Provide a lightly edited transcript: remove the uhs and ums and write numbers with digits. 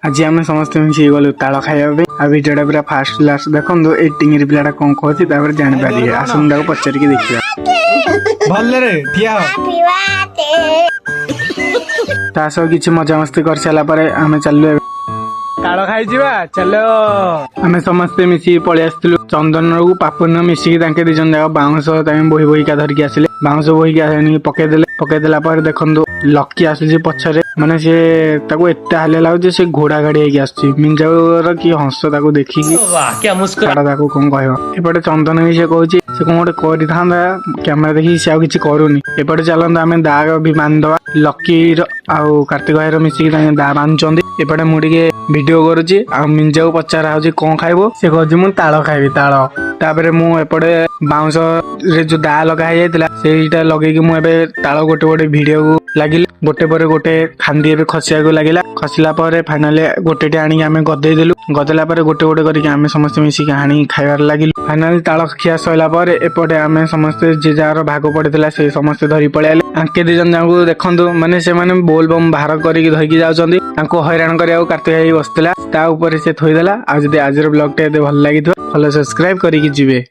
आज आम समस्त मिसी गलु ताल खाइबा आ भिडियोटा पूरा फास्ट लास्ट देखो ए टिंगिरी पिलाटा कौन कहती जापर आसन पचारिक देखिए ता सब किसी मजामस्ती कर सारापर आम चलु ताल खाई चलो आम समस्ते मिसी पलि आसलु चंदन को पापन मिसिकी दी जन जाक बाउंश बोही बोहिका धरिकी आसिले बाउंश बोहिकी पकईदेला देखु लकी आसी पछरे माने सी एत हालिया लगुच से घोड़ा गाड़ी होगी आस मिंजाऊर कि हंस देखिकी कौन कह एपटे चंदन भी से कहूँ से कौन गोटे कर कैमेरा देखिए सी आगे करूनी एपटे चलते आम दाग भी बांधवा लकी आउ कार्तिक भाई मिसिकी दा बांधुंट एपटे मुझे भिडियो करुच्ची आ मिंजा को पचारा हो कौन खाइब से कह मु ताल खाइबी ताल तापर मुझे बाउंश रे जो दा लगा से लगे मुझे ताल गोटे गोटे भिडियो को लगिले गोटे पर गोटे खांदी खसिया लगे खसला फाइनाली गोटे आनी आम गदेदेलु गदेला गोटे गोटे करके समस्त मिसिक आनी खाइबार लगिलु फाइनाली ताल खिया सैला एपटे आम समस्ते जे जार भाग पड़ता से समस्ते धरी पलैले आंके दी जन जाक देखु माने से माने बोल बम बाहर करके धरिकी जाउछंदी हैरान करिया कार्तिक भाई बसला ता ऊपर से थोईदेला आज आज ब्लॉग टे भल लगी फॉलो सब्सक्राइब करके जीवे।